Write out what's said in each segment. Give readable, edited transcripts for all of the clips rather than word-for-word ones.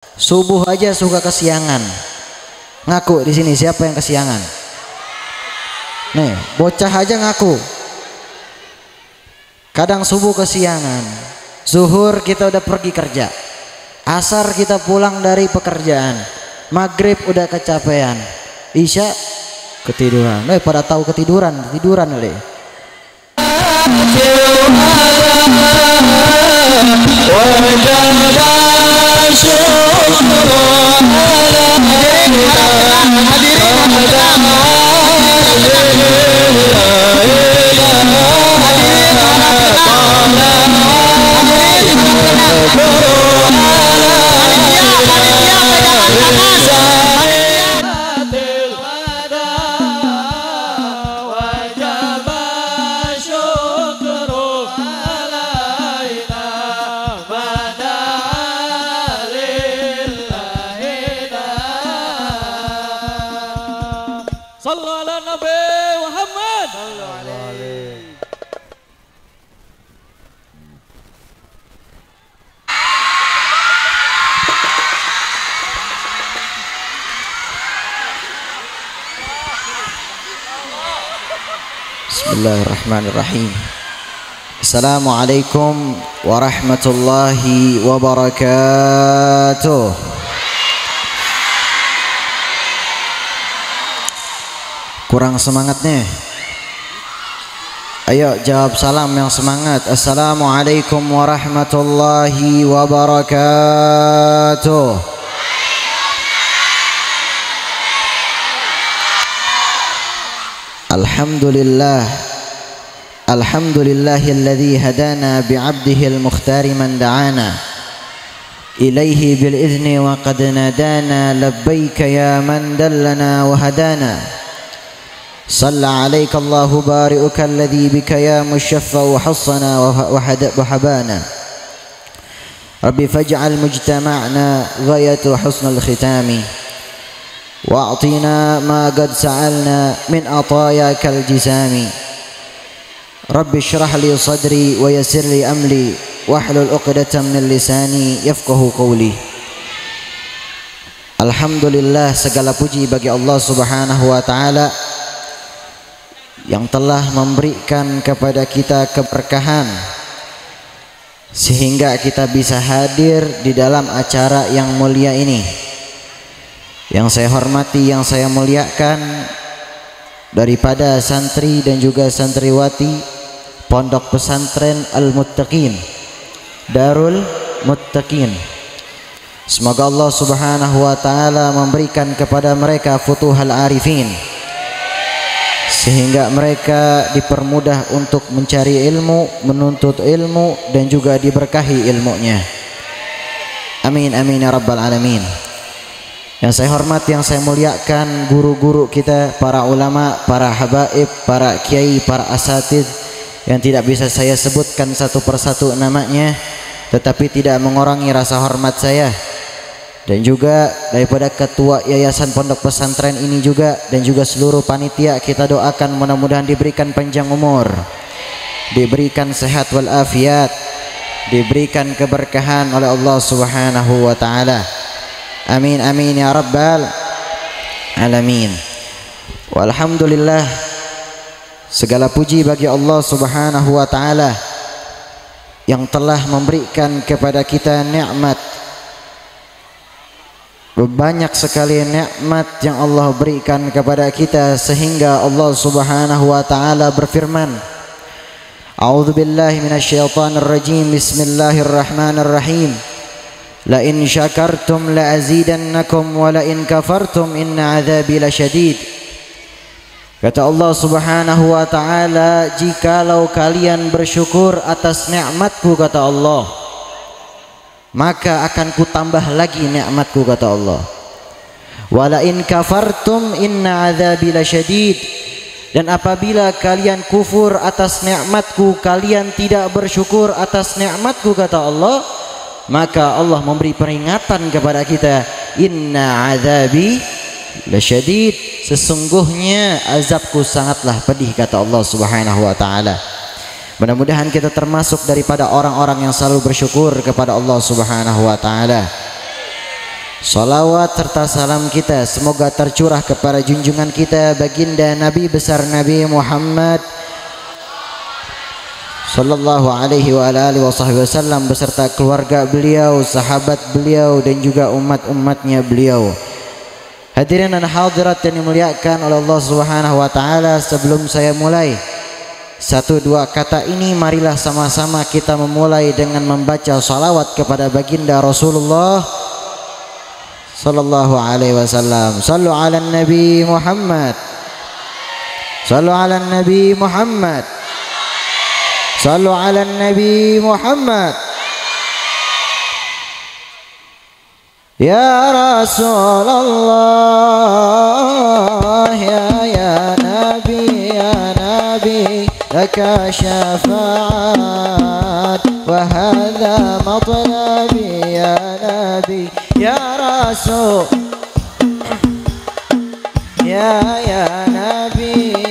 Subuh aja suka kesiangan. Ngaku di sini siapa yang kesiangan? Nih, bocah aja ngaku. Kadang subuh kesiangan. Zuhur kita udah pergi kerja. Asar kita pulang dari pekerjaan. Maghrib udah kecapean. Isya ketiduran. Pada tahu ketiduran kali. Bismillahirrahmanirrahim. Assalamualaikum warahmatullahi wabarakatuh. Kurang semangatnya. Ayo jawab salam yang semangat. Assalamualaikum warahmatullahi wabarakatuh. Alhamdulillah. Alhamdulillahilladzi hadana bi'abdihi al-mukhtar man da'ana ilaihi bil izni wa qad nadana labbaika ya man dallana wa hadana. Salla alaika Allahu bari'uka alladzi bika ya mushaffa wa hassana wa habana. Rabbi faj'al mujtama'na ghayatu husnul khitami wa'atina ma qad sa'alna min atayakal jisami. Rabbi syrah li sadri wa yassir li amli wahlul 'uqdatam min lisani yafqahu qawli. Alhamdulillah, segala puji bagi Allah Subhanahu wa taala yang telah memberikan kepada kita keberkahan sehingga kita bisa hadir di dalam acara yang mulia ini. Yang saya hormati, yang saya muliakan daripada santri dan juga santriwati Pondok Pesantren Al-Muttaqin, Darul Muttaqin. Semoga Allah Subhanahu wa taala memberikan kepada mereka futuhal arifin sehingga mereka dipermudah untuk mencari ilmu, menuntut ilmu dan juga diberkahi ilmunya. Amin amin ya rabbal alamin. Yang saya hormati, yang saya muliakan guru-guru kita, para ulama, para habaib, para kiai, para asatidz yang tidak bisa saya sebutkan satu persatu namanya, tetapi tidak mengurangi rasa hormat saya. Dan juga daripada ketua yayasan pondok pesantren ini juga, dan juga seluruh panitia, kita doakan mudah-mudahan diberikan panjang umur, diberikan sehat walafiat, diberikan keberkahan oleh Allah Subhanahu wa taala. Amin amin ya rabbal alamin. Walhamdulillah, segala puji bagi Allah Subhanahu wa taala yang telah memberikan kepada kita nikmat. Banyak sekali nikmat yang Allah berikan kepada kita sehingga Allah Subhanahu wa taala berfirman, A'udzubillahi minasyaitonir rajim. Bismillahirrahmanirrahim. La in syakartum la azidannakum wa la in kafartum inna adzabi lasyadid. Kata Allah Subhanahu wa taala, jikalau kalian bersyukur atas nikmatku, kata Allah, maka akan kutambah lagi nikmatku, kata Allah. Wa la in kafartum inna adzabi lasyadid. Dan apabila kalian kufur atas nikmatku, kalian tidak bersyukur atas nikmatku, kata Allah, maka Allah memberi peringatan kepada kita, inna azabi lasyadid, sesungguhnya azabku sangatlah pedih, kata Allah Subhanahu wa taala. Mudah-mudahan kita termasuk daripada orang-orang yang selalu bersyukur kepada Allah Subhanahu wa taala. Salawat serta salam kita semoga tercurah kepada junjungan kita baginda Nabi besar Nabi Muhammad sallallahu alaihi wa alihi wasallam beserta keluarga beliau, sahabat beliau dan juga umat-umatnya beliau. Hadirin dan hadirat yang dimuliakan oleh Allah Subhanahu wa taala, sebelum saya mulai satu dua kata ini, marilah sama-sama kita memulai dengan membaca salawat kepada baginda Rasulullah sallallahu alaihi wasallam. Sallu ala Nabi Muhammad. Sallu ala Nabi Muhammad. Sallu ala Nabi Muhammad. Ya Rasulullah, ya Nabi, laka syafa'at wa hadha matlabi ya Nabi, ya Rasul, ya Nabi,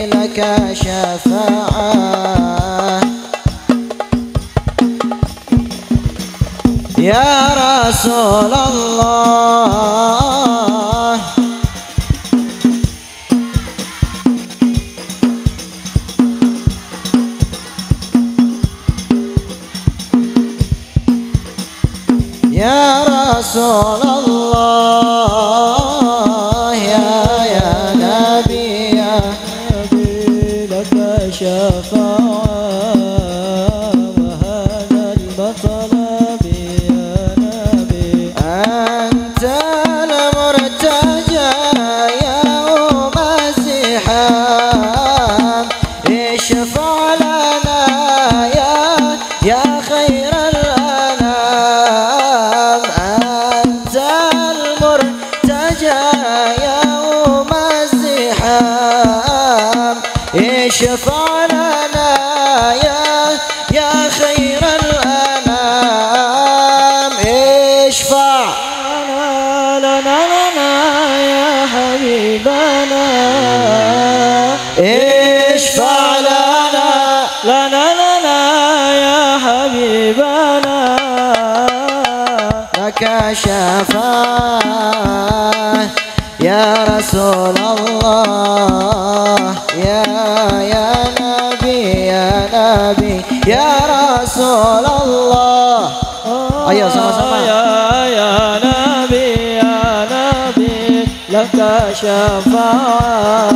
laka syafa'at ya Rasulullah. Ya Rasulullah, ya Nabi, laka syafa'at wa hadha al-matlab ya Nabi, anta al-murtaja ya Masiham, ishfa' lana ya khairal اشفع لنا يا خير الأنام، اشفع لنا يا حبيبنا، اشفع لنا يا حبيبنا، لك شفاعة يا رسول الله، يا نبي ya Rasulullah. Ayo sama-sama. Ya Nabi, laka syafa'at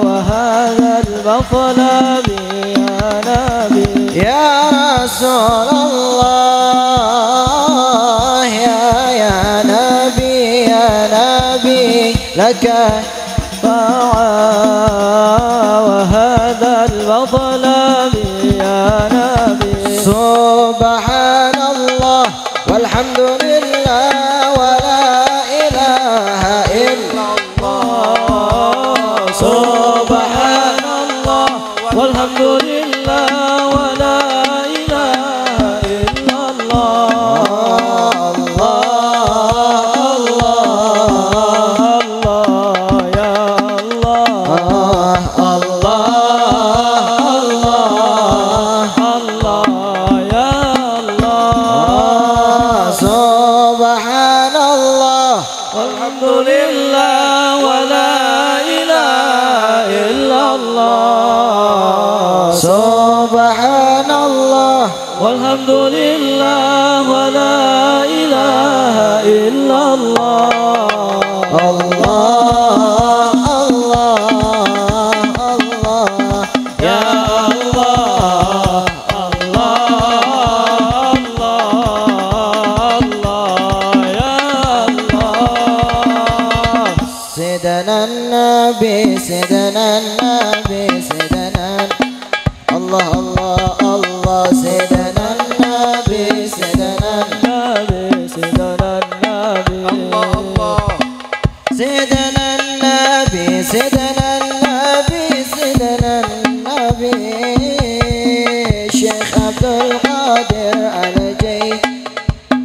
wa hadha al-matlab ya Nabi, ya Rasulullah, ya Nabi, laka وهذا المطلب يا نبي. سبحان الله والحمد لله ولا إله إلا الله. سبحان الله والحمد لله ولا إله إلا الله. Subhanallah walhamdulillah wa la ilaha illallah. Allah, Allah, Allah, ya Allah, Allah, Allah, Allah, ya Allah. Sayyidina Nabi, Sayyidina Nabi, Sayyidina Allah, Allah, Allah, Sayyidina Nabi, Sayyidina Nabi, Sayyidina Nabi, Allah, Allah, Sayyidina Nabi, Sayyidina Nabi, Sayyidina Nabi, Sheikh Abdul Qadir Al-Jay,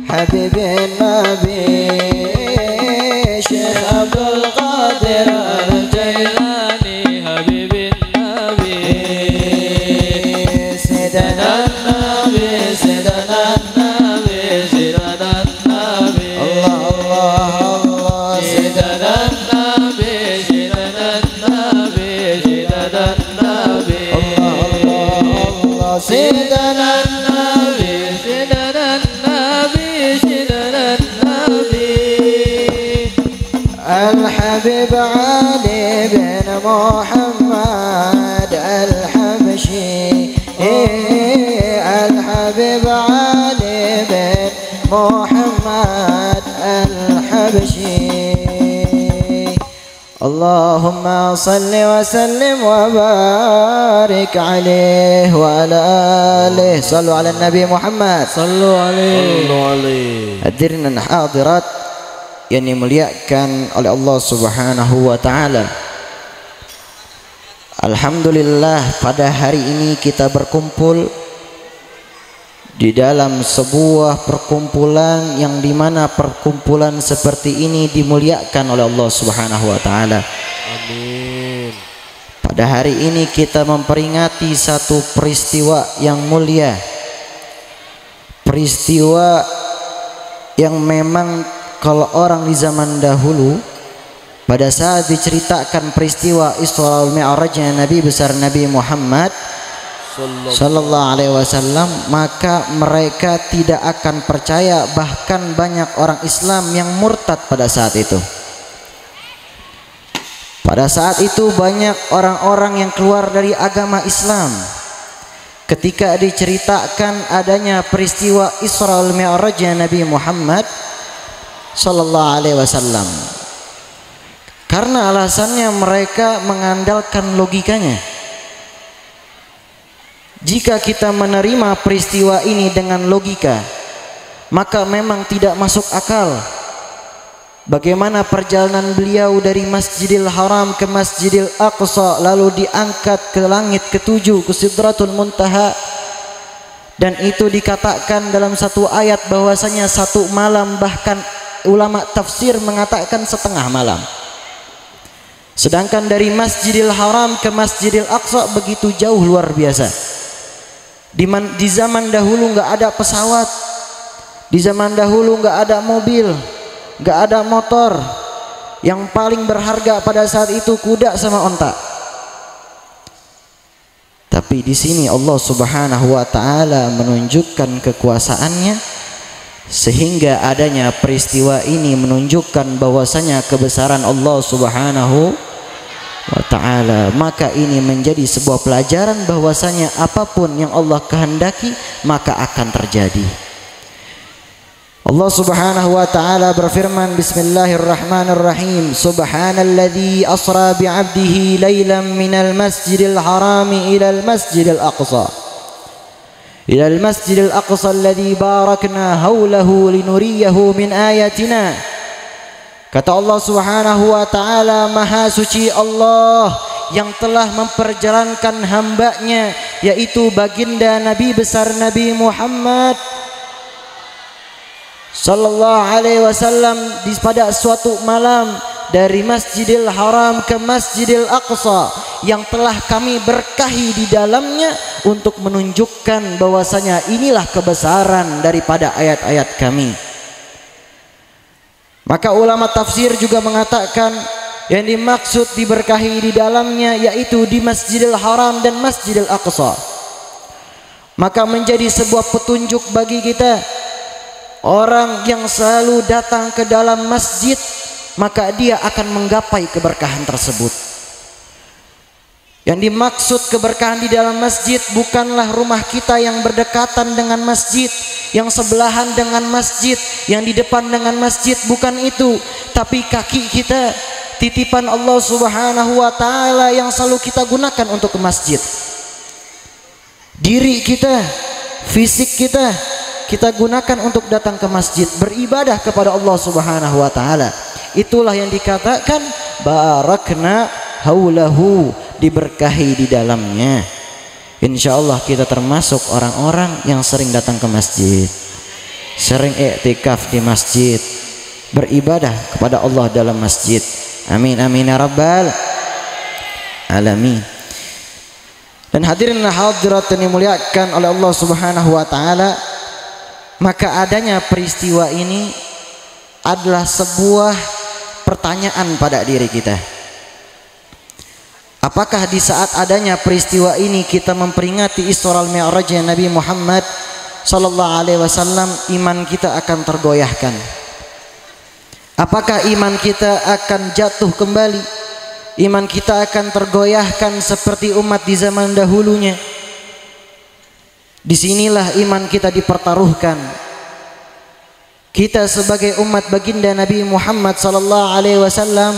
Habibin Nabi, Sheikh Abdul Qadir Al-Jailani, Habibin Nabi, Sayyidina Nabi, Sayyidina Nabi, Sayyidina Nabi. الحبيب علي بن محمد الحبشي الحبيب علي بن محمد الحبشي اللهم صل وسلم وبارك عليه وعلى آله صلوا على النبي محمد صلوا عليه. Hadirin dan hadirat yang dimuliakan oleh Allah Subhanahu wa taala. Alhamdulillah pada hari ini kita berkumpul di dalam sebuah perkumpulan yang dimana perkumpulan seperti ini dimuliakan oleh Allah Subhanahu wa taala. Amin. Pada hari ini kita memperingati satu peristiwa yang mulia, peristiwa yang memang kalau orang di zaman dahulu pada saat diceritakan peristiwa Isra wal Mi'rajnya Nabi besar Nabi Muhammad sallallahu alaihi wasallam, maka mereka tidak akan percaya, bahkan banyak orang Islam yang murtad pada saat itu. Pada saat itu banyak orang-orang yang keluar dari agama Islam ketika diceritakan adanya peristiwa Isra wal Mi'rajnya Nabi Muhammad sallallahu alaihi wasallam. Karena alasannya mereka mengandalkan logikanya. Jika kita menerima peristiwa ini dengan logika, maka memang tidak masuk akal. Bagaimana perjalanan beliau dari Masjidil Haram ke Masjidil Aqsa, lalu diangkat ke langit ketujuh, ke Sidratul Muntaha, dan itu dikatakan dalam satu ayat bahwasanya satu malam, bahkan ulama tafsir mengatakan setengah malam. Sedangkan dari Masjidil Haram ke Masjidil Aqsa begitu jauh, luar biasa. Di zaman dahulu nggak ada pesawat, di zaman dahulu nggak ada mobil, nggak ada motor. Yang paling berharga pada saat itu kuda sama onta. Tapi di sini Allah Subhanahu wa taala menunjukkan kekuasaannya, sehingga adanya peristiwa ini menunjukkan bahwasanya kebesaran Allah Subhanahu wa ta'ala. Maka ini menjadi sebuah pelajaran bahwasanya apapun yang Allah kehendaki maka akan terjadi. Allah Subhanahu wa ta'ala berfirman, bismillahirrahmanirrahim, subhanalladzi asra bi'abdihi laylan minal masjidil harami ilal masjidil aqsa ilal masjidil aqsa alladzi barakna haulahu linuriyahu min ayatina. Kata Allah Subhanahu wa ta'ala, maha suci Allah yang telah memperjalankan hambanya, yaitu baginda Nabi besar Nabi Muhammad sallallahu alaihi wasallam pada suatu malam dari Masjidil Haram ke Masjidil Aqsa yang telah kami berkahi di dalamnya untuk menunjukkan bahwasanya inilah kebesaran daripada ayat-ayat kami. Maka ulama tafsir juga mengatakan yang dimaksud diberkahi di dalamnya yaitu di Masjidil Haram dan Masjidil Aqsa. Maka menjadi sebuah petunjuk bagi kita, orang yang selalu datang ke dalam masjid maka dia akan menggapai keberkahan tersebut. Yang dimaksud keberkahan di dalam masjid bukanlah rumah kita yang berdekatan dengan masjid, yang sebelahan dengan masjid, yang di depan dengan masjid, bukan itu. Tapi kaki kita, titipan Allah Subhanahu wa ta'ala yang selalu kita gunakan untuk ke masjid. Diri kita, fisik kita, kita gunakan untuk datang ke masjid, beribadah kepada Allah Subhanahu wa ta'ala. Itulah yang dikatakan barakna haulahu, diberkahi di dalamnya. Insya Allah kita termasuk orang-orang yang sering datang ke masjid, sering i'tikaf di masjid, beribadah kepada Allah dalam masjid. Amin amin ya rabbal alamin. Dan hadirin hadirat yang dimuliakan oleh Allah Subhanahu wa ta'ala, maka adanya peristiwa ini adalah sebuah pertanyaan pada diri kita. Apakah di saat adanya peristiwa ini kita memperingati Isra wal Mi'rajnya Nabi Muhammad sallallahu alaihi wasallam, iman kita akan tergoyahkan? Apakah iman kita akan jatuh kembali? Iman kita akan tergoyahkan seperti umat di zaman dahulunya? Disinilah iman kita dipertaruhkan. Kita sebagai umat baginda Nabi Muhammad sallallahu alaihi wasallam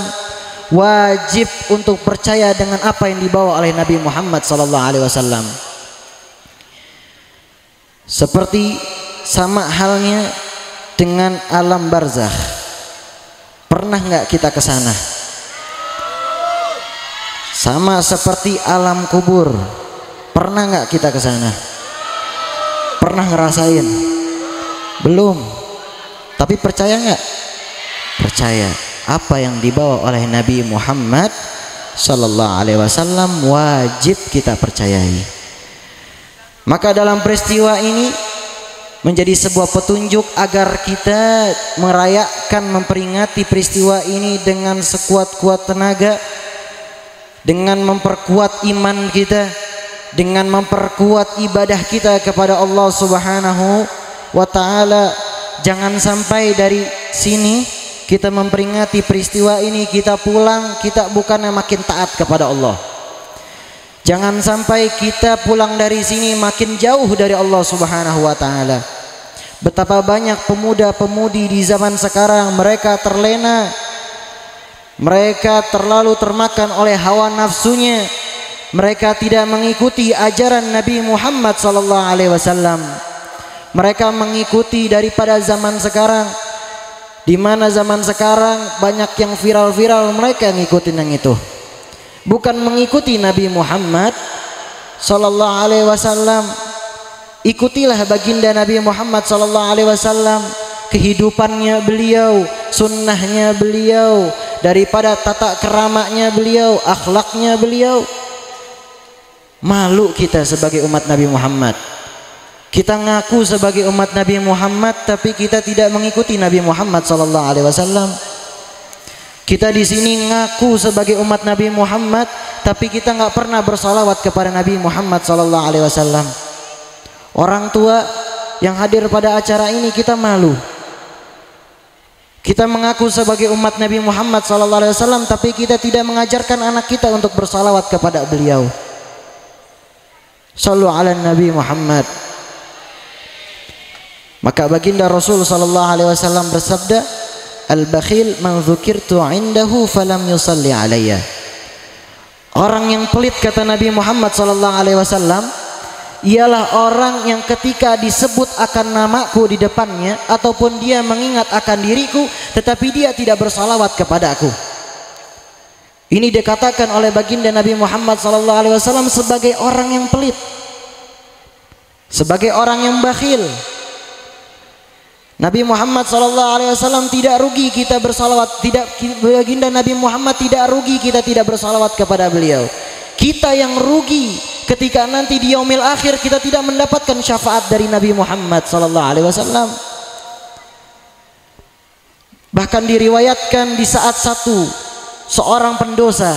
wajib untuk percaya dengan apa yang dibawa oleh Nabi Muhammad sallallahu alaihi wasallam. Seperti sama halnya dengan alam barzakh. Pernah nggak kita ke sana? Sama seperti alam kubur. Pernah nggak kita ke sana? Pernah ngerasain? Belum. Tapi percaya nggak? Percaya. Apa yang dibawa oleh Nabi Muhammad sallallahu alaihi wasallam wajib kita percayai. Maka dalam peristiwa ini menjadi sebuah petunjuk agar kita merayakan, memperingati peristiwa ini dengan sekuat-kuat tenaga, dengan memperkuat iman kita, dengan memperkuat ibadah kita kepada Allah Subhanahu wa taala. Jangan sampai dari sini kita memperingati peristiwa ini, kita pulang, kita bukannya makin taat kepada Allah. Jangan sampai kita pulang dari sini makin jauh dari Allah Subhanahu wa taala. Betapa banyak pemuda-pemudi di zaman sekarang, mereka terlena, mereka terlalu termakan oleh hawa nafsunya. Mereka tidak mengikuti ajaran Nabi Muhammad sallallahu alaihi wasallam. Mereka mengikuti daripada zaman sekarang, di mana zaman sekarang banyak yang viral-viral, mereka ngikutin yang itu. Bukan mengikuti Nabi Muhammad sallallahu alaihi wasallam. Ikutilah baginda Nabi Muhammad sallallahu alaihi wasallam, kehidupannya beliau, sunnahnya beliau, daripada tata keramanya beliau, akhlaknya beliau. Malu kita sebagai umat Nabi Muhammad. Kita ngaku sebagai umat Nabi Muhammad, tapi kita tidak mengikuti Nabi Muhammad sallallahu alaihi wasallam. Kita di sini ngaku sebagai umat Nabi Muhammad, tapi kita nggak pernah bersalawat kepada Nabi Muhammad sallallahu alaihi wasallam. Orang tua yang hadir pada acara ini kita malu. Kita mengaku sebagai umat Nabi Muhammad sallallahu alaihi wasallam, tapi kita tidak mengajarkan anak kita untuk bersalawat kepada beliau. Shallu ala Nabi Muhammad. Maka baginda Rasul sallallahu alaihi wasallam bersabda, al-bakhil man dzukirtu indahu falam yusalli alayya. Orang yang pelit, kata Nabi Muhammad sallallahu alaihi wasallam, ialah orang yang ketika disebut akan namaku di depannya ataupun dia mengingat akan diriku, tetapi dia tidak bersalawat kepada aku. Ini dikatakan oleh baginda Nabi Muhammad sallallahu alaihi wasallam sebagai orang yang pelit, sebagai orang yang bakhil. Nabi Muhammad sallallahu alaihi wasallam tidak rugi kita bersalawat, tidak, baginda Nabi Muhammad tidak rugi kita tidak bersalawat kepada beliau. Kita yang rugi ketika nanti di yaumil akhir kita tidak mendapatkan syafaat dari Nabi Muhammad sallallahu alaihi wasallam. Bahkan diriwayatkan di saat seorang pendosa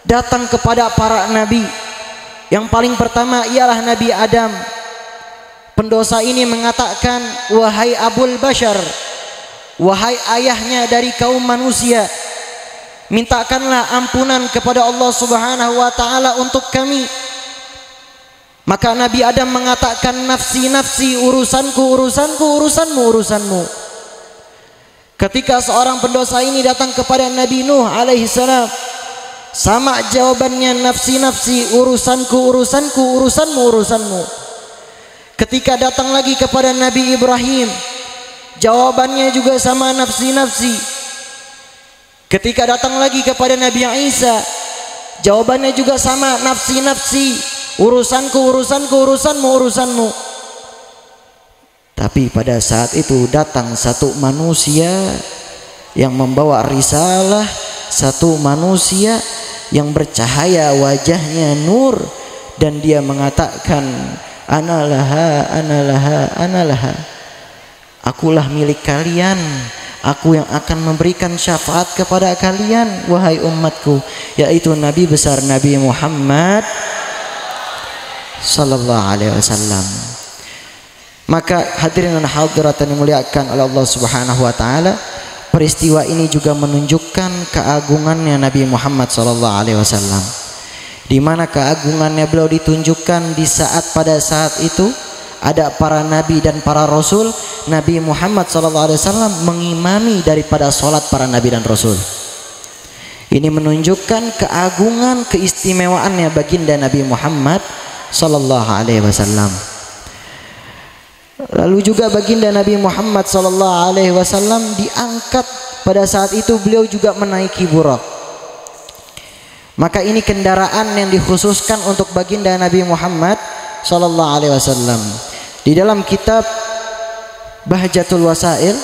datang kepada para nabi. Yang paling pertama ialah Nabi Adam. Pendosa ini mengatakan, wahai Abul Bashar, wahai ayahnya dari kaum manusia, mintakanlah ampunan kepada Allah Subhanahu wa taala untuk kami. Maka Nabi Adam mengatakan, nafsi nafsi, urusanku urusanku, urusanmu urusanmu. Ketika seorang pendosa ini datang kepada Nabi Nuh alaihi salam, sama jawabannya, nafsi nafsi, urusanku urusanku, urusanmu urusanmu. Ketika datang lagi kepada Nabi Ibrahim, jawabannya juga sama, nafsi nafsi. Ketika datang lagi kepada Nabi Isa, jawabannya juga sama, nafsi nafsi, urusanku urusanku, urusanmu urusanmu. Tapi pada saat itu datang satu manusia yang membawa risalah, satu manusia yang bercahaya wajahnya nur, dan dia mengatakan, analaha analaha analaha, akulah milik kalian, aku yang akan memberikan syafaat kepada kalian wahai umatku, yaitu Nabi besar Nabi Muhammad sallallahu alaihi wasallam. Maka hadirin dan hadirat yang dimuliakan oleh Allah Subhanahu wa taala, peristiwa ini juga menunjukkan keagungannya Nabi Muhammad SAW, di mana keagungannya beliau ditunjukkan di saat pada saat itu ada para nabi dan para rasul. Nabi Muhammad SAW mengimami daripada sholat para nabi dan rasul. Ini menunjukkan keagungan keistimewaannya baginda Nabi Muhammad SAW. Lalu juga baginda Nabi Muhammad SAW diangkat pada saat itu, beliau juga menaiki burak. Maka ini kendaraan yang dikhususkan untuk baginda Nabi Muhammad SAW. Di dalam kitab Bahjatul Wasail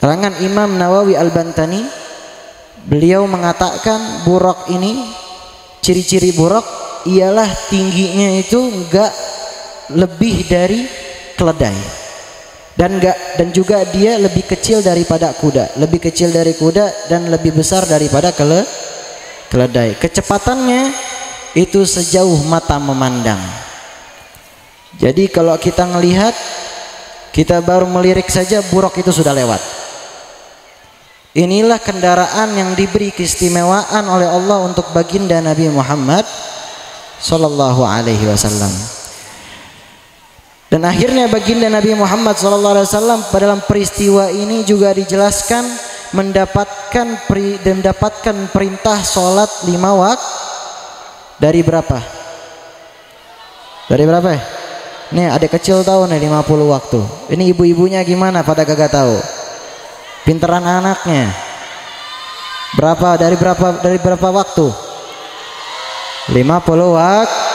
karangan Imam Nawawi Al-Bantani, beliau mengatakan burak ini, ciri-ciri burak ialah tingginya itu enggak lebih dari keledai, dan juga dia lebih kecil daripada kuda, lebih kecil dari kuda dan lebih besar daripada keledai. Kecepatannya itu sejauh mata memandang. Jadi kalau kita melihat, kita baru melirik saja burak itu sudah lewat. Inilah kendaraan yang diberi keistimewaan oleh Allah untuk baginda Nabi Muhammad SAW. Dan akhirnya baginda Nabi Muhammad SAW dalam peristiwa ini juga dijelaskan mendapatkan perintah sholat 5 waktu dari berapa? Dari berapa ya? Nih adik kecil tahu nih 50 waktu. Ini ibu-ibunya gimana pada kagak tahu? Pinteran anaknya. Dari berapa waktu? 50 waktu.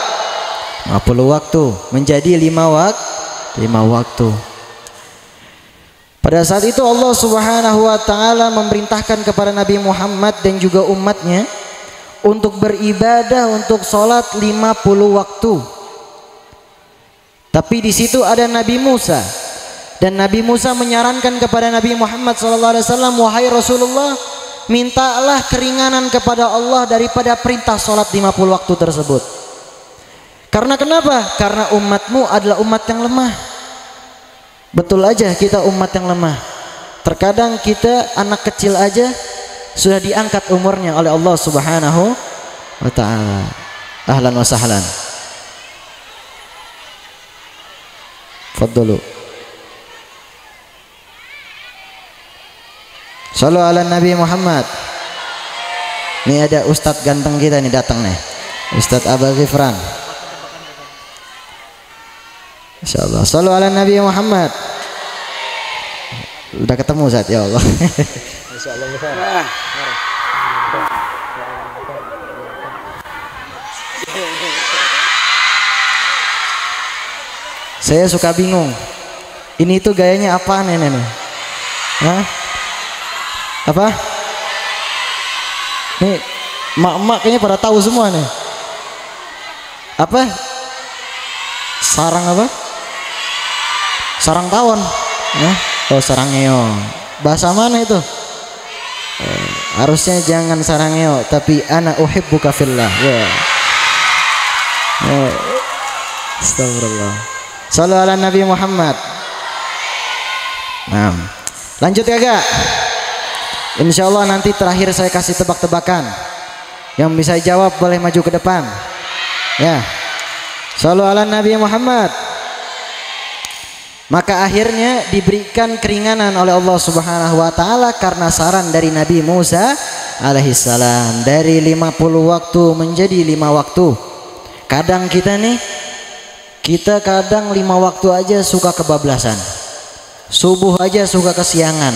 50 waktu menjadi 5 waktu. Pada saat itu Allah Subhanahu wa taala memerintahkan kepada Nabi Muhammad dan juga umatnya untuk beribadah, untuk sholat 50 waktu. Tapi di situ ada Nabi Musa, dan Nabi Musa menyarankan kepada Nabi Muhammad SAW, wahai Rasulullah, mintalah keringanan kepada Allah daripada perintah sholat 50 waktu tersebut. Karena kenapa? Karena umatmu adalah umat yang lemah. Betul aja kita umat yang lemah. Terkadang kita anak kecil aja sudah diangkat umurnya oleh Allah Subhanahu wa taala. Ahlan wa sahlan. Fadlu. Sallu ala Nabi Muhammad. Ini ada Ustadz ganteng kita nih datang nih, Ustadz Abul Ghifran. Insyaallah. Sallu ala Nabi Muhammad. Udah ketemu saat ya Allah. Insyaallah. Saya suka bingung. Ini tuh gayanya apaan ini nih? Hah? Apa? Nih, mak-mak kayaknya pada tahu semua nih. Apa? Sarang apa? Sarang tawon. Oh, sarangeo. Bahasa mana itu? Harusnya jangan sarangeo, tapi ana uhibbuka fillah. Ya. Astagfirullah. Sallu ala Nabi Muhammad. Nah, lanjut ya gak? Insya Allah nanti terakhir saya kasih tebak-tebakan. Yang bisa jawab boleh maju ke depan. Ya. Sallu ala Nabi Muhammad. Maka akhirnya diberikan keringanan oleh Allah Subhanahu wa taala karena saran dari Nabi Musa alaihissalam, dari 50 waktu menjadi 5 waktu. Kadang kita kadang 5 waktu aja suka kebablasan. Subuh aja suka kesiangan.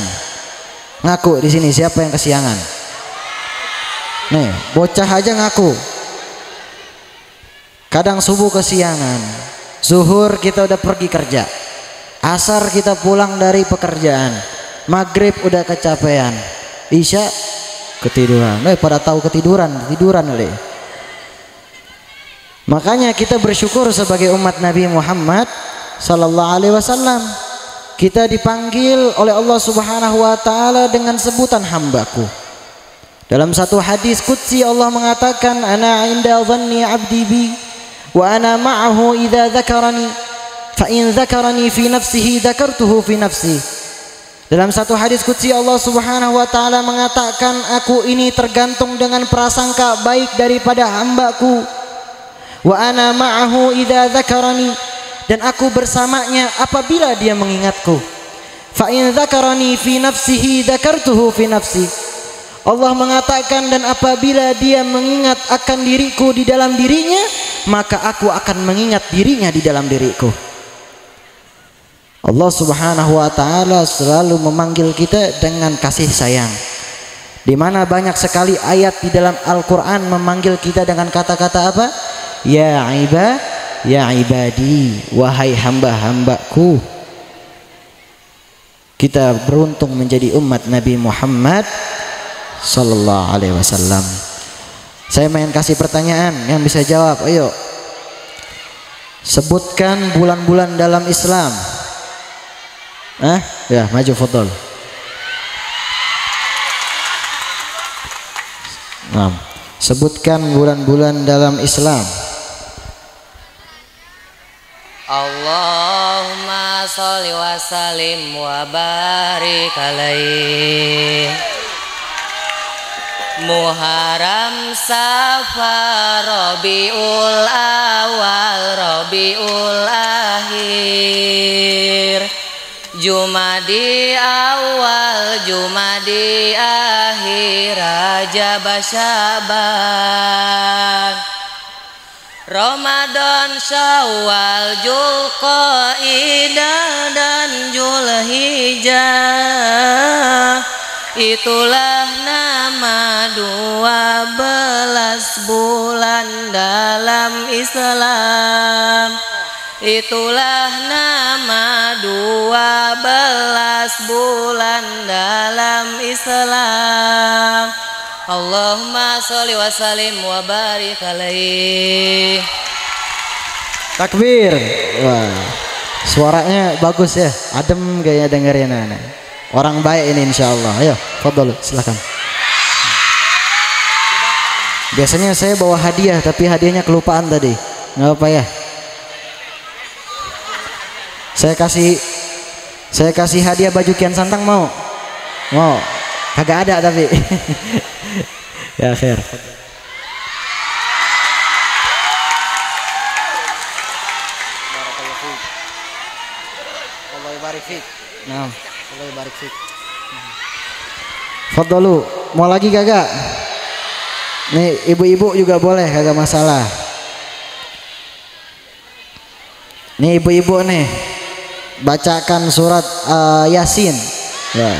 Ngaku di sini siapa yang kesiangan? Nih, bocah aja ngaku. Kadang subuh kesiangan. Zuhur kita udah pergi kerja. Asar kita pulang dari pekerjaan. Maghrib udah kecapean. Isya ketiduran. Pada tahu ketiduran kali. Makanya kita bersyukur sebagai umat Nabi Muhammad sallallahu alaihi wasallam. Kita dipanggil oleh Allah Subhanahu wa taala dengan sebutan hambaku. Dalam satu hadis qudsi Allah mengatakan, ana 'inda dhanni 'abdi bi wa ana ma'ahu idza dzakarani fa in dzakarani fi nafsihi dzakartuhu fi nafsi. Dalam satu hadis qudsi Allah Subhanahu wa taala mengatakan, aku ini tergantung dengan prasangka baik daripada hambaku. Wa ana ma'ahu idza dzakarani, dan aku bersamanya apabila dia mengingatku. Fa in dzakarani fi nafsihi dzakartuhu fi nafsi. Allah mengatakan, dan apabila dia mengingat akan diriku di dalam dirinya, maka aku akan mengingat dirinya di dalam diriku. Allah Subhanahu wa taala selalu memanggil kita dengan kasih sayang. Di mana banyak sekali ayat di dalam Al-Qur'an memanggil kita dengan kata-kata apa? Ya ibadi, wahai hamba-hambaku. Kita beruntung menjadi umat Nabi Muhammad sallallahu alaihi wasallam. Saya main kasih pertanyaan, yang bisa jawab ayo. Sebutkan bulan-bulan dalam Islam. Ya, maju fadhol. Nah, sebutkan bulan-bulan dalam Islam. Allahumma sholli wa sallim wa barik alaihi. Muharram, Safar, Rabiul Awal, Rabiul Akhir, Jumadi awal, Jumadi akhir, Rajab, Syaban, Ramadan, Syawal, Dzulqa'dah dan Dzulhijjah. Itulah nama 12 bulan dalam Islam. Itulah nama 12 bulan dalam Islam. Allahumma sholli wa sallim wa barik alaihi. Takbir. Wah, suaranya bagus ya, adem kayaknya dengerin anak. Orang baik ini insyaallah. Ayo, fadhol, silakan. Biasanya saya bawa hadiah, tapi hadiahnya kelupaan tadi. Nggak apa ya. Saya kasih hadiah baju Kian Santang, mau? Mau? Kagak ada tapi. Ya khair. Allah barik fik. Nah, Allah barik fik. Fadholu, mau lagi kagak? Nih ibu-ibu juga boleh, kagak masalah. Nih ibu-ibu nih, bacakan surat Yasin. Ya.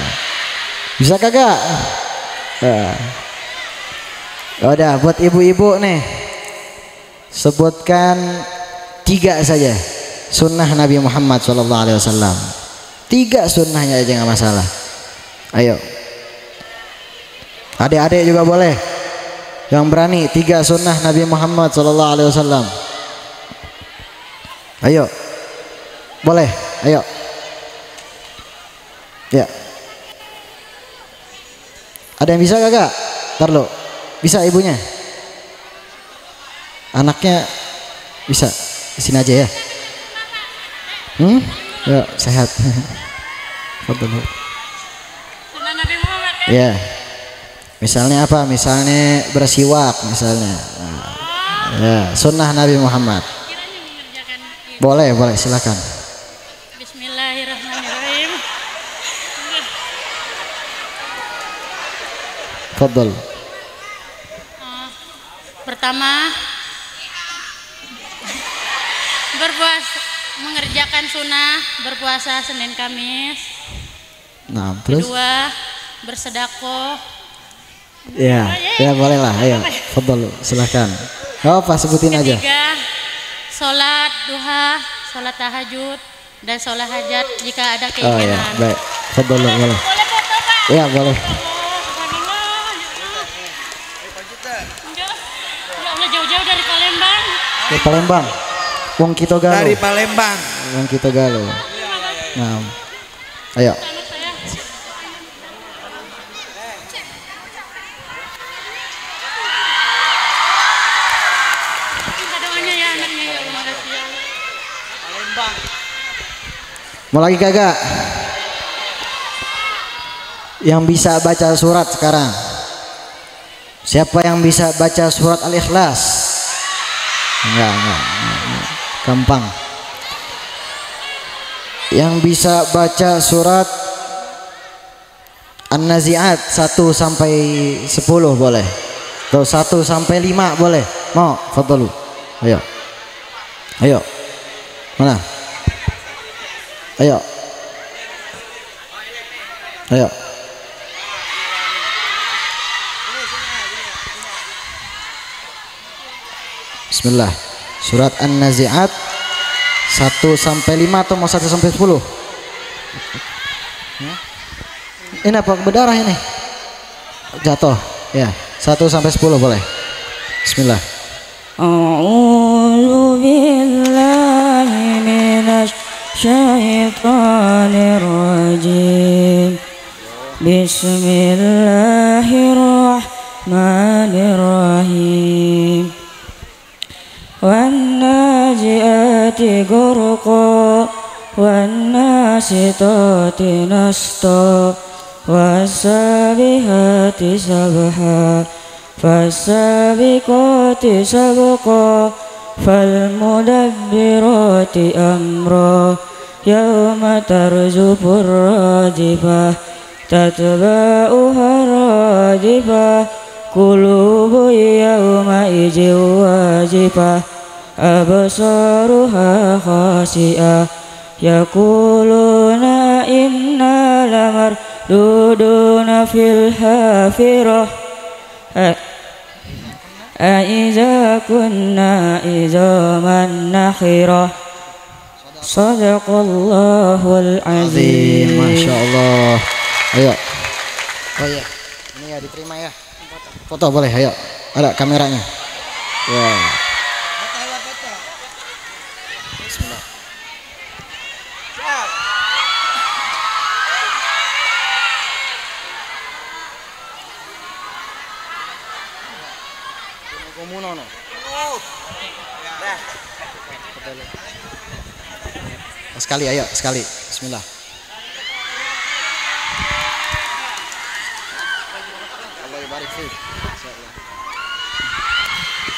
Bisa kagak? Ya. Udah, buat ibu-ibu nih, sebutkan 3 saja sunnah Nabi Muhammad SAW. 3 sunnahnya aja nggak masalah. Ayo. Adik-adik juga boleh. Yang berani 3 sunnah Nabi Muhammad SAW. Ayo. Boleh. Ayo. Ya. Ada yang bisa kagak? Ntar lo. Bisa ibunya? Anaknya bisa? Di sini aja ya. Ya, sehat. Fadhol. Ya. Misalnya apa? Misalnya bersiwak misalnya. Ya, sunnah Nabi Muhammad. Boleh, boleh, silakan. Bismillahirrahmanirrahim. Fadhol. Pertama, berpuasa, mengerjakan sunnah berpuasa Senin Kamis. Nah, terus? Kedua, bersedekah. Ya, ya boleh lah. Ayo, fadhol, silakan. Oh, apa sebutin aja. Ketiga, sholat duha, sholat tahajud, dan sholat hajat jika ada keinginan. Oh ya, baik. Fadhol, boleh. Boleh foto, Pak? Ya, boleh. Ya Allah, jauh-jauh dari Palembang. Dari Palembang. Wong Kito Galo. Dari Palembang. Wong Kito Galo. Nah. Ayo. Mau lagi kagak? yang bisa baca surat sekarang? Siapa yang bisa baca surat Al-Ikhlas? Enggak. Gampang. Yang bisa baca surat An-Nazi'at 1 sampai 10 boleh. Atau 1 sampai 5 boleh. Mau? Fadhalu. Ayo. Ayo. Mana? Ayo. Ayo. Bismillah. Surat An-Nazi'at 1 sampai 5 atau mau 1 sampai 10? Ini apa berdarah ini? Jatuh. Ya, 1 sampai 10 boleh. Bismillah. A'udzu billahi minasy syaitonir rajim. Bismillahirrahmanirrahim. Wan-naji'ati ghurqa wan-nasitati nasta was-sabihati sabha fas-sabiqati sabqa fal-mudabbirati amra yawma tarjufur rajifah tatba'uha rajifah qulubu yawma idzin wajifah absaruha khasi'ah yaquluna inna lamarduduna fil hafirah aiza kunna izaman nakhirah. Sadaqallahul azim. Masya Allah. Ayo. Oh iya, ini ya diterima ya. Foto boleh, ayo. Ada kameranya. Ya. Bismillah. Sekali, ayo, sekali. Bismillah.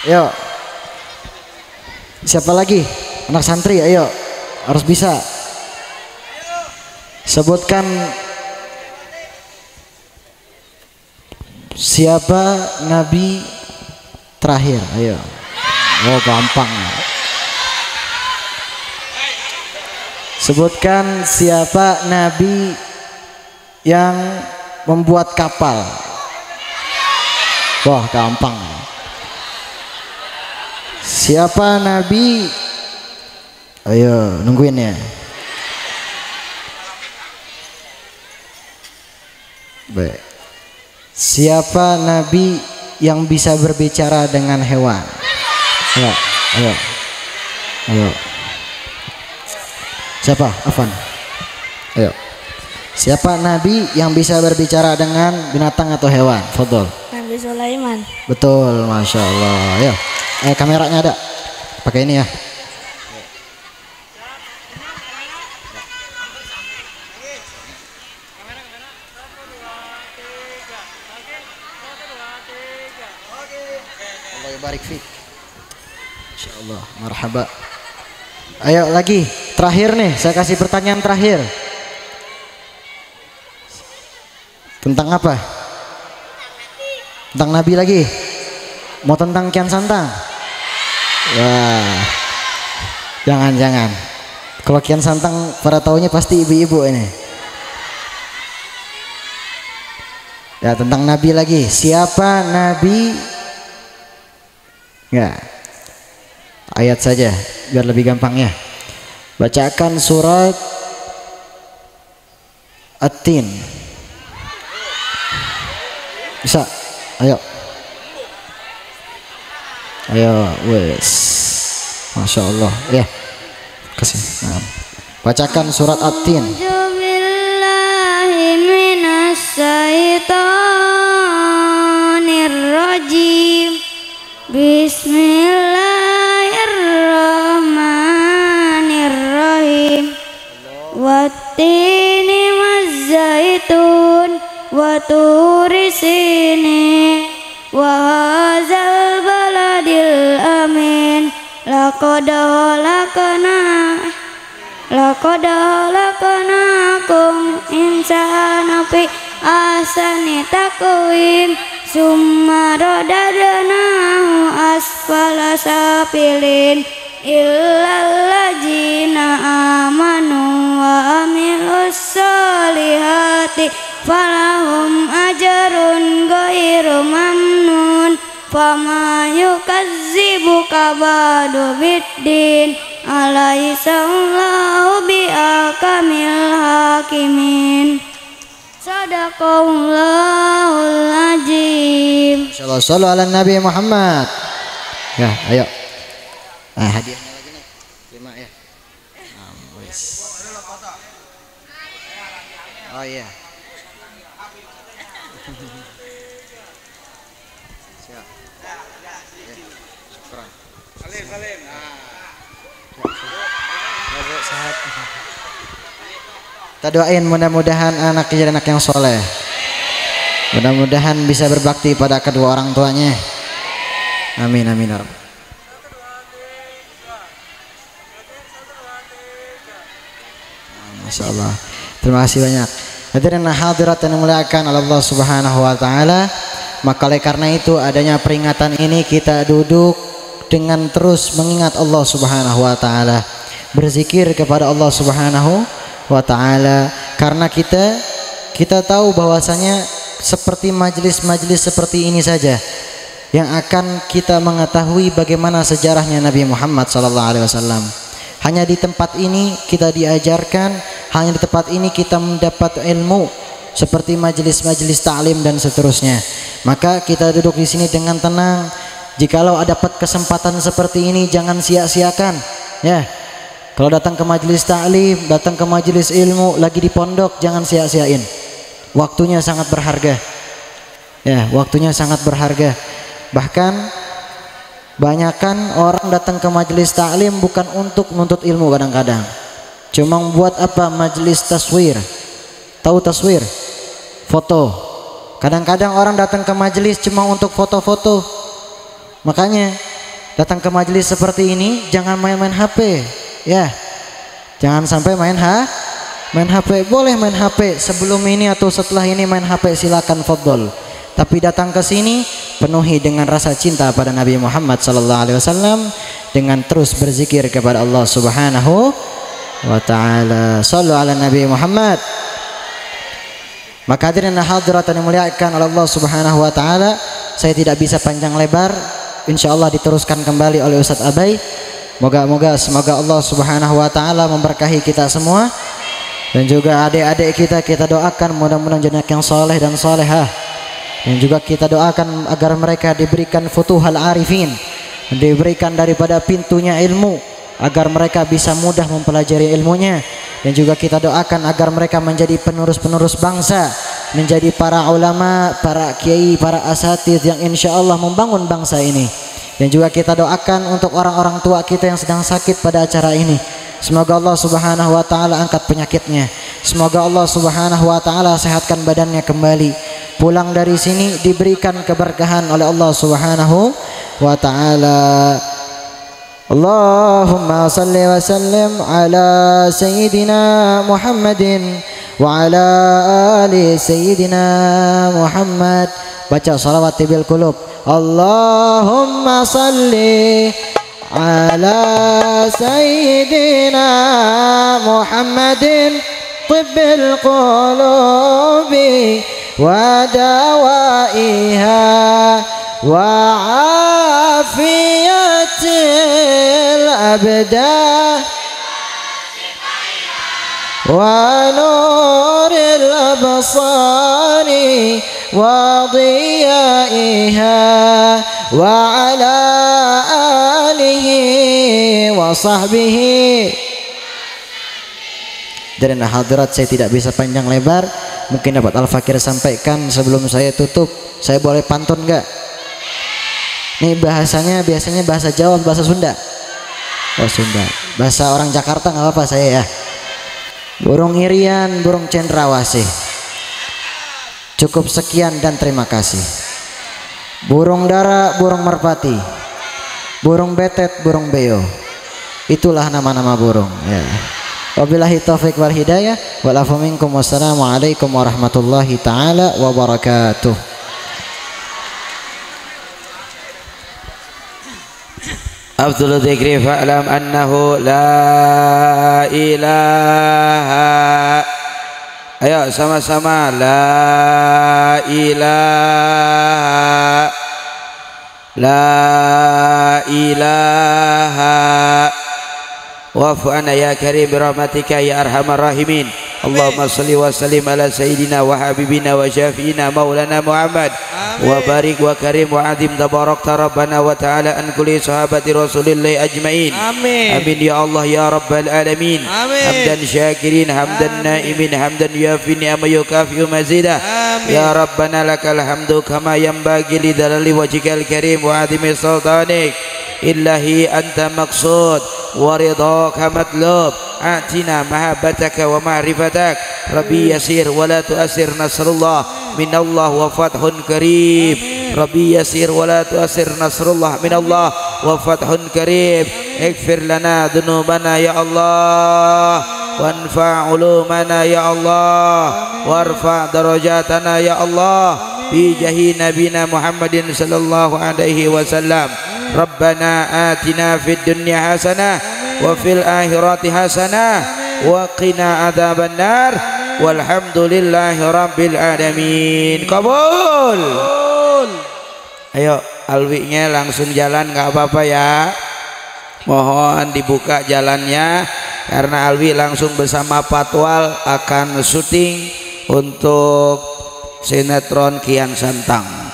Ayo. Siapa lagi? Anak santri, ayo. Harus bisa. Sebutkan siapa nabi terakhir, ayo. Oh, gampang. Sebutkan siapa nabi yang membuat kapal. Wah, gampang. Siapa nabi? Ayo, nungguin ya. Baik. Siapa nabi yang bisa berbicara dengan hewan? Ayo, ayo. Ayo. Siapa? Afan. Ayo. Siapa nabi yang bisa berbicara dengan binatang atau hewan? Fadhol. Nabi Sulaiman. Betul, masya Allah. Ayo. Kameranya ada. Pakai ini ya. Allah barik fiik. Insya Allah. Marhaba. Ayo lagi. Terakhir nih, saya kasih pertanyaan terakhir. Tentang apa? Tentang Nabi lagi? Mau tentang Kian Santang? Wah, jangan. Kalau Kian Santang pada taunya pasti ibu-ibu ini. Ya, tentang Nabi lagi. Siapa Nabi? Enggak. Ayat saja, biar lebih gampang ya. Bacakan surat At-Tin. Bisa? Ayo. Ayo, wes. Masya Allah. Ya. Kasih. Nah. Bacakan surat At-Tin. Bismillahirrahmanirrahim. Wattini wazzaitun wa turi sinin wa hadzal baladil amin laqad halaknakum insana fi ahsani taqwim summa radadnahu asfala safilin illal ladzina amanu wa amilus solihati falahum ajrun ghairu mamnun fama yukazzibuka ba'du biddin alaihissallahu biakamil hakimin. Sadaqallahul azim. Insyaallah shallu ala Nabi Muhammad. Ya, ayo. Hadiahnya lagi nih. 5 ya. Oh iya. Siap. Syukran. Salim. Sehat. Kita doain mudah-mudahan anak jadi anak yang soleh. Mudah-mudahan bisa berbakti pada kedua orang tuanya. Amin amin ya Rabb. Masya Allah. Terima kasih banyak. Hadirin hadirat yang dimuliakan Allah Subhanahu wa taala. Maka oleh karena itu adanya peringatan ini kita duduk dengan terus mengingat Allah Subhanahu wa taala. Berzikir kepada Allah Subhanahu wa taala karena kita tahu bahwasanya seperti majelis-majelis seperti ini saja yang akan kita mengetahui bagaimana sejarahnya Nabi Muhammad SAW. Hanya di tempat ini kita diajarkan, hanya di tempat ini kita mendapat ilmu seperti majelis-majelis ta'lim dan seterusnya. Maka kita duduk di sini dengan tenang. Jikalau ada kesempatan seperti ini jangan sia-siakan, ya. Kalau datang ke majelis ta'lim, datang ke majelis ilmu, lagi di pondok, jangan sia-siain. Waktunya sangat berharga. Ya, waktunya sangat berharga. Bahkan banyakkan orang datang ke majelis ta'lim bukan untuk menuntut ilmu kadang-kadang. Cuma buat apa? Majelis taswir. Tahu taswir? Foto. Kadang-kadang orang datang ke majelis cuma untuk foto-foto. Makanya datang ke majelis seperti ini jangan main-main HP. Ya, jangan sampai main HP. Boleh main HP sebelum ini atau setelah ini main HP, silakan fadhol. Tapi datang ke sini penuhi dengan rasa cinta pada Nabi Muhammad SAW dengan terus berzikir kepada Allah Subhanahu wa taala. Shallu ala Nabi Muhammad. Maka hadirin hadirat yang dimuliakan oleh Allah Subhanahu wa taala, saya tidak bisa panjang lebar. Insyaallah diteruskan kembali oleh Ustaz Abai. Semoga Allah Subhanahu wa taala memberkahi kita semua dan juga adik-adik kita doakan mudah-mudahan jadi yang soleh dan solehah, dan juga kita doakan agar mereka diberikan futuhal arifin, diberikan daripada pintunya ilmu agar mereka bisa mudah mempelajari ilmunya, dan juga kita doakan agar mereka menjadi penerus-penerus bangsa, menjadi para ulama, para kiai, para asatidz yang insya Allah membangun bangsa ini. Dan juga kita doakan untuk orang-orang tua kita yang sedang sakit pada acara ini. Semoga Allah Subhanahu wa taala angkat penyakitnya. Semoga Allah Subhanahu wa taala sehatkan badannya kembali. Pulang dari sini diberikan keberkahan oleh Allah Subhanahu wa taala. Allahumma salli wa sallim ala sayyidina Muhammadin wa ala ali sayyidina Muhammad. Baca salawat bil qulub. Allahumma salli ala sayyidina Muhammadin tibbil qulubi wa dawaiha wa afiyatil abdah wa nuril absari wa dhiyaiha wa ala alihi wa sahbihi. Dan hadirat saya tidak bisa panjang lebar, mungkin dapat Al-Fakir sampaikan sebelum saya tutup. Saya boleh pantun enggak? Ini bahasanya biasanya bahasa Jawa, bahasa Sunda. Oh Sunda. Bahasa orang Jakarta nggak apa-apa saya ya. Burung irian, burung cendrawasih. Cukup sekian dan terima kasih. Burung dara, burung merpati, burung betet, burung beo, itulah nama-nama burung ya. Wabillahi taufiq wal hidayah. Walafu minkum. Wassalamualaikum warahmatullahi taala wabarakatuh. Afdhalu dzikri fa'lam annahu la ilaha. Ayo sama-sama, la ilaha, la ilaha. Wa'fu anna ya karim birahmatika ya arhamar rahimin. Allahumma salli wa sallim ala sayyidina wa habibina wa syafi'ina maulana Muhammad. Wa barik wa karim wa adim tabarakta rabbana wa ta'ala an kulli sahabati rasulillahi ajma'in. Amin. Amin ya Allah ya rabbal alamin. Amin. Hamdan syakirin, hamdan naimin, hamdan yuafi ni'ama yukafi'u mazidah. Ya rabbana lakal hamdu kama yanbaghi li dhalali wajhikal karim wa adimi sultanik. Illahi anta maqsud wa ridhaka matlub. Atina mahabbataka wa ma'rifatak. Rabbi yasir wa la tu'asir, nasrullah minallah wa fathun karim. Rabbi yasir wa la tu'asir, nasrullah minallah wa fathun karim. Ighfir lana dhunubana ya Allah, wanfa' ulumana ya Allah, warfa' darajatana ya Allah, bi jahi nabina Muhammadin sallallahu alaihi wasallam. Rabbana atina fid dunya hasanah wa fil akhirati hasanah wa qina adzaban nar. Walhamdulillahi rabbil alamin. Kabul. Ayo alwinya langsung jalan, nggak apa-apa ya. Mohon dibuka jalannya karena Alwi langsung bersama Patwal akan syuting untuk sinetron Kian Santang.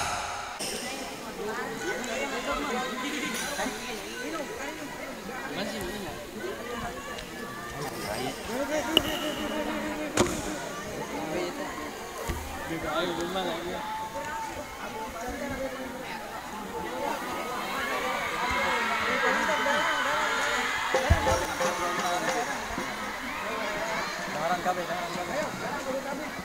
Jangan kabeh.